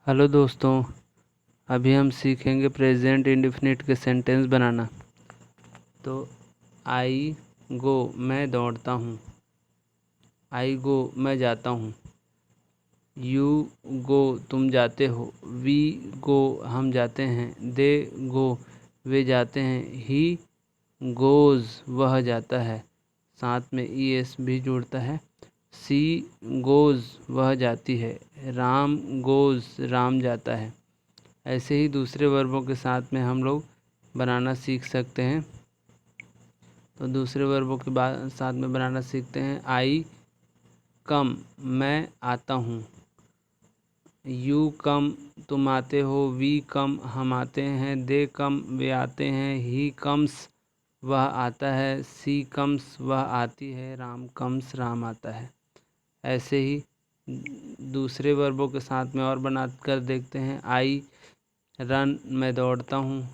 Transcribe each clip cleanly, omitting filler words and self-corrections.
Hello दोस्तों, अभी हम सीखेंगे प्रेजेंट इंडेफिनिट के सेंटेंस बनाना। तो आई गो मैं दौड़ता हूँ, आई गो मैं जाता हूँ, यू गो तुम जाते हो, वी गो हम जाते हैं, दे गो वे जाते हैं, ही गोज़ वह जाता है, साथ में ई एस भी जुड़ता है। सी गोज़ वह जाती है, राम गोज़ राम जाता है। ऐसे ही दूसरे वर्बों के साथ में हम लोग बनाना सीख सकते हैं। तो दूसरे वर्बों के साथ में बनाना सीखते हैं। आई कम मैं आता हूँ, यू कम तुम आते हो, वी कम हम आते हैं, दे कम वे आते हैं, ही कम्स वह आता है, सी कम्स वह आती है, राम कम्स राम आता है। ऐसे ही दूसरे वर्बों के साथ में और बना कर देखते हैं। आई रन मैं दौड़ता हूँ,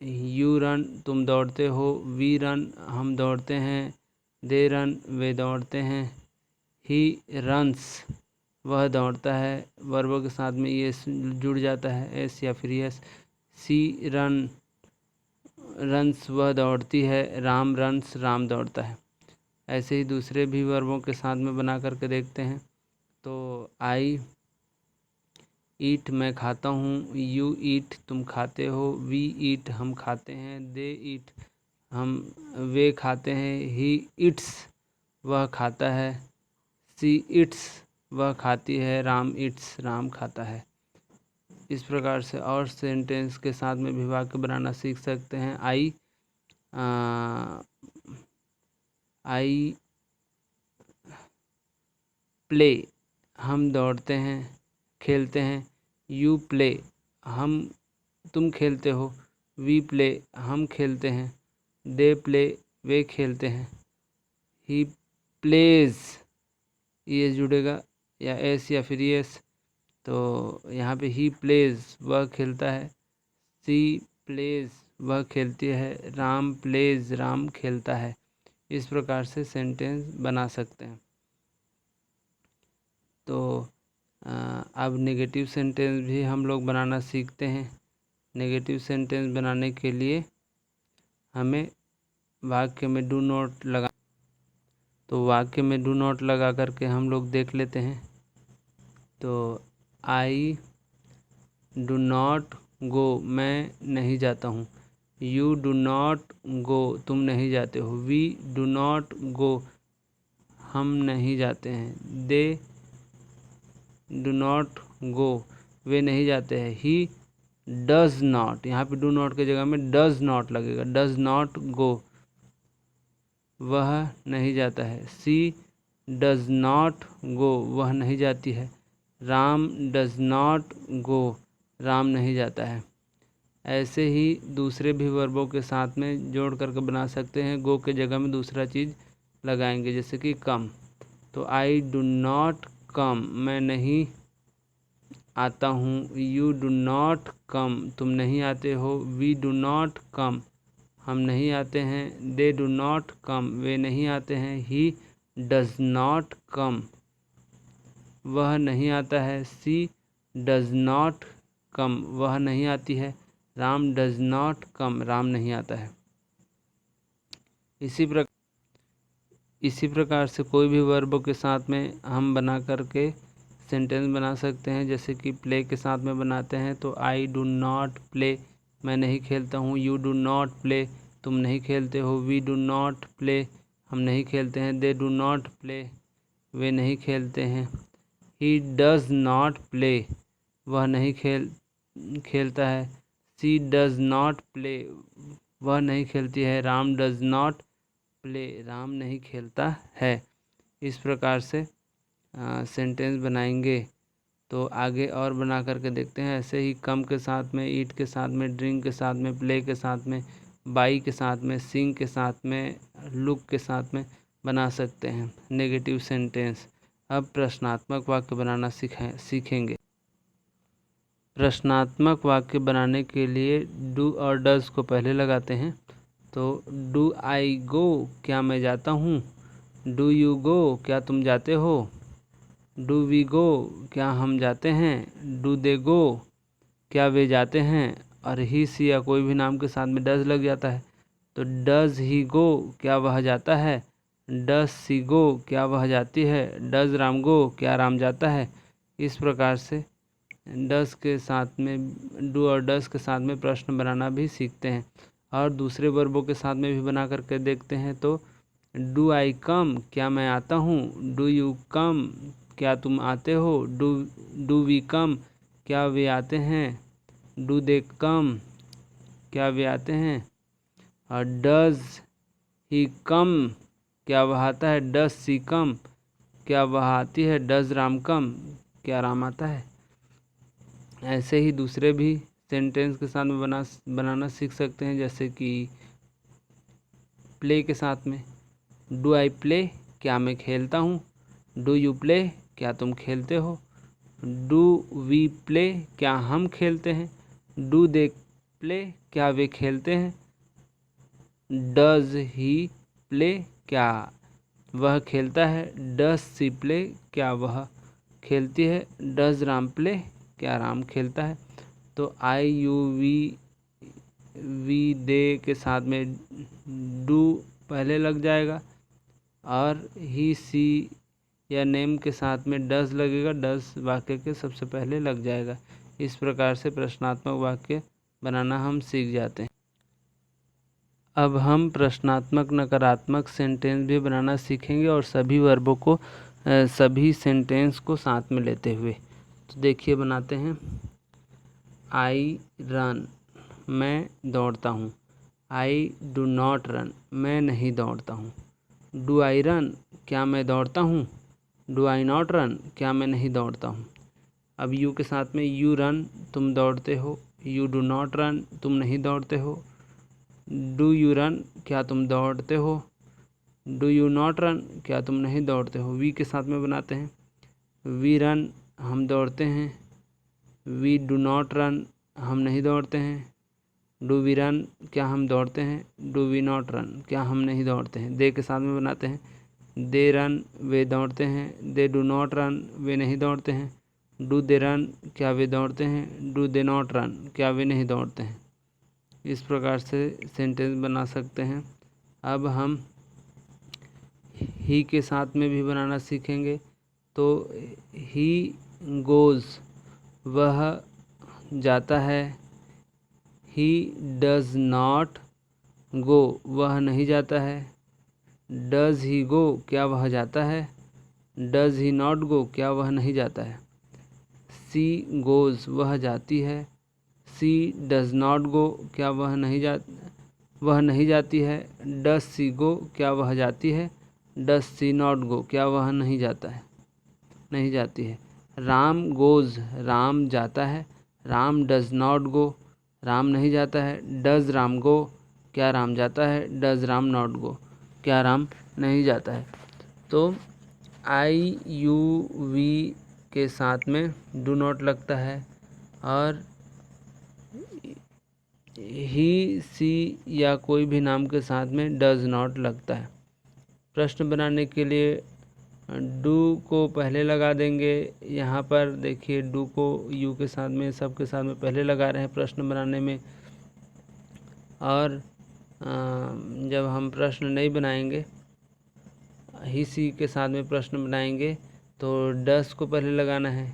यू रन तुम दौड़ते हो, वी रन हम दौड़ते हैं, दे रन वे दौड़ते हैं, ही रन्स वह दौड़ता है। वर्बों के साथ में ये जुड़ जाता है, एस या फिर यस। सी रन्स वह दौड़ती है, राम रन्स राम दौड़ता है। ऐसे ही दूसरे भी वर्बों के साथ में बना करके देखते हैं। तो आई ईट मैं खाता हूँ, यू ईट तुम खाते हो, वी ईट हम खाते हैं, दे ईट हम वे खाते हैं, ही ईट्स वह खाता है, सी ईट्स वह खाती है, राम ईट्स राम खाता है। इस प्रकार से और सेंटेंस के साथ में भी वाक्य बनाना सीख सकते हैं। आई प्ले हम दौड़ते हैं खेलते हैं, यू प्ले हम तुम खेलते हो, वी प्ले हम खेलते हैं, दे प्ले वे खेलते हैं, ही प्लेज ये जुड़ेगा या एस या फिर एस। तो यहाँ पे ही प्लेज वह खेलता है, सी प्लेज वह खेलती है, राम प्लेज राम खेलता है। इस प्रकार से सेंटेंस बना सकते हैं। तो अब नेगेटिव सेंटेंस भी हम लोग बनाना सीखते हैं। नेगेटिव सेंटेंस बनाने के लिए हमें वाक्य में डू नॉट लगा, तो वाक्य में डू नॉट लगा करके हम लोग देख लेते हैं। तो आई डू नॉट गो मैं नहीं जाता हूँ, यू डू नॉट गो तुम नहीं जाते हो, वी डू नॉट गो हम नहीं जाते हैं, दे डू नॉट गो वे नहीं जाते हैं, ही डज नॉट यहाँ पे डू नॉट की जगह में डज नॉट लगेगा, डज नॉट गो वह नहीं जाता है, सी डज नॉट गो वह नहीं जाती है, Ram does not go Ram नहीं जाता है। ऐसे ही दूसरे भी वर्बों के साथ में जोड़ करके बना सकते हैं। गो के जगह में दूसरा चीज़ लगाएंगे, जैसे कि कम। तो आई डू नॉट कम मैं नहीं आता हूँ, यू डू नॉट कम तुम नहीं आते हो, वी डू नॉट कम हम नहीं आते हैं, दे डू नॉट कम वे नहीं आते हैं, ही डज नॉट कम वह नहीं आता है, सी डज नॉट कम वह नहीं आती है, Ram does not come Ram नहीं आता है। इसी प्रकार से कोई भी वर्ब के साथ में हम बना करके सेंटेंस बना सकते हैं। जैसे कि प्ले के साथ में बनाते हैं, तो आई डू नॉट प्ले मैं नहीं खेलता हूँ, यू डू नॉट प्ले तुम नहीं खेलते हो, वी डू नॉट प्ले हम नहीं खेलते हैं, they do not play way नहीं खेलते हैं, ही डज नॉट प्ले वह नहीं खेलता है, सी डज नॉट प्ले वह नहीं खेलती है, Ram does not play Ram नहीं खेलता है। इस प्रकार से सेंटेंस बनाएंगे। तो आगे और बना करके देखते हैं। ऐसे ही कम के साथ में, ईट के साथ में, ड्रिंक के साथ में, प्ले के साथ में, बाई के साथ में, सिंग के साथ में, लुक के साथ में बना सकते हैं नेगेटिव सेंटेंस। अब प्रश्नात्मक वाक्य बनाना सीखेंगे। प्रश्नात्मक वाक्य बनाने के लिए डू और डज को पहले लगाते हैं। तो डू आई गो क्या मैं जाता हूँ, डू यू गो क्या तुम जाते हो, डू वी गो, क्या हम जाते हैं। डू दे गो, क्या वे जाते हैं। और ही सी या कोई भी नाम के साथ में डज लग जाता है तो डज ही गो, क्या वह जाता है। डज सी गो, क्या वह जाती है। डज राम गो, क्या राम जाता है। इस प्रकार से डज के साथ में डू और डज के साथ में प्रश्न बनाना भी सीखते हैं। और दूसरे वर्बों के साथ में भी बना करके देखते हैं तो डू आई कम, क्या मैं आता हूँ। डू यू कम, क्या तुम आते हो। डू वी कम, क्या वे आते हैं। डू दे कम, क्या वे आते हैं। और डज ही कम, क्या वह आता है। डज सी कम, क्या वह आती है। डज राम कम, क्या राम आता है। ऐसे ही दूसरे भी सेंटेंस के साथ में बनाना सीख सकते हैं, जैसे कि प्ले के साथ में डू आई प्ले, क्या मैं खेलता हूँ। डू यू प्ले, क्या तुम खेलते हो। डू वी प्ले, क्या हम खेलते हैं। डू दे प्ले, क्या वे खेलते हैं। डज ही प्ले, क्या वह खेलता है। डज सी प्ले, क्या वह खेलती है। डज राम प्ले, क्या राम खेलता है। तो आई यू वी दे के साथ में डू पहले लग जाएगा और ही सी या नेम के साथ में डज लगेगा। डज वाक्य के सबसे पहले लग जाएगा। इस प्रकार से प्रश्नात्मक वाक्य बनाना हम सीख जाते हैं। अब हम प्रश्नात्मक नकारात्मक सेंटेंस भी बनाना सीखेंगे और सभी वर्बों को सभी सेंटेंस को साथ में लेते हुए। तो देखिए बनाते हैं। आई रन, मैं दौड़ता हूँ। आई डू नॉट रन, मैं नहीं दौड़ता हूँ। डू आई रन, क्या मैं दौड़ता हूँ। डू आई नॉट रन, क्या मैं नहीं दौड़ता हूँ। अब यू के साथ में यू रन, तुम दौड़ते हो। यू डू नॉट रन, तुम नहीं दौड़ते हो। डू यू रन, क्या तुम दौड़ते हो। डू यू नॉट रन, क्या तुम नहीं दौड़ते हो। वी के साथ में बनाते हैं। वी रन, हम दौड़ते हैं। वी डू नॉट रन, हम नहीं दौड़ते हैं। डू वी रन, क्या हम दौड़ते हैं। डू वी नॉट रन, क्या हम नहीं दौड़ते हैं। दे के साथ में बनाते हैं। दे रन, वे दौड़ते हैं। दे डू नॉट रन, वे नहीं दौड़ते हैं। डू दे रन, क्या वे दौड़ते हैं। डू दे नॉट रन, क्या वे नहीं दौड़ते हैं। इस प्रकार से सेंटेंस बना सकते हैं। अब हम ही के साथ में भी बनाना सीखेंगे। तो ही गोज़, वह जाता है। ही डज नॉट गो, वह नहीं जाता है। डज ही गो, क्या वह जाता है। डज ही नॉट गो, क्या वह नहीं जाता है। सी गोज़, वह जाती है। सी डज नॉट गो, क्या वह नहीं जाती है। डज सी गो, क्या वह जाती है। डज सी नॉट गो, क्या वह नहीं जाता है, नहीं जाती है। राम गोज़, राम जाता है। Ram does not go, Ram नहीं जाता है। डज राम गो, क्या राम जाता है। डज राम नॉट गो, क्या राम नहीं जाता है। तो आई यू वी के साथ में डू नॉट लगता है और ही सी या कोई भी नाम के साथ में डज नॉट लगता है। प्रश्न बनाने के लिए डू को पहले लगा देंगे। यहाँ पर देखिए डू को यू के साथ में सब के साथ में पहले लगा रहे हैं प्रश्न बनाने में। और जब हम प्रश्न नहीं बनाएंगे, ही सी के साथ में प्रश्न बनाएंगे तो डज को पहले लगाना है।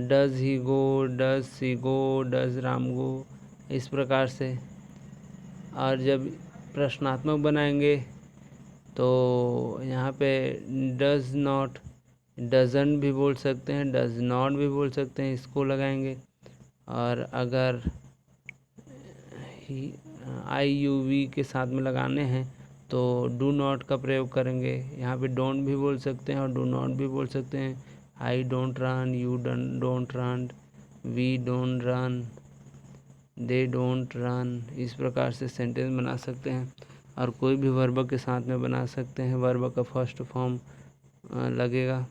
Does he go, does she go, does Ram go, इस प्रकार से। और जब प्रश्नात्मक बनाएंगे तो यहाँ पे डज नॉट, डजन भी बोल सकते हैं, डज नॉट भी बोल सकते हैं, इसको लगाएंगे। और अगर आई यू वी के साथ में लगाने हैं तो डू नॉट का प्रयोग करेंगे। यहाँ पे डोंट भी बोल सकते हैं और डू नॉट भी बोल सकते हैं। I don't run, you don't run, we don't run, they don't run, इस प्रकार से सेंटेंस बना सकते हैं। और कोई भी वर्ब के साथ में बना सकते हैं। वर्ब का फर्स्ट फॉर्म लगेगा।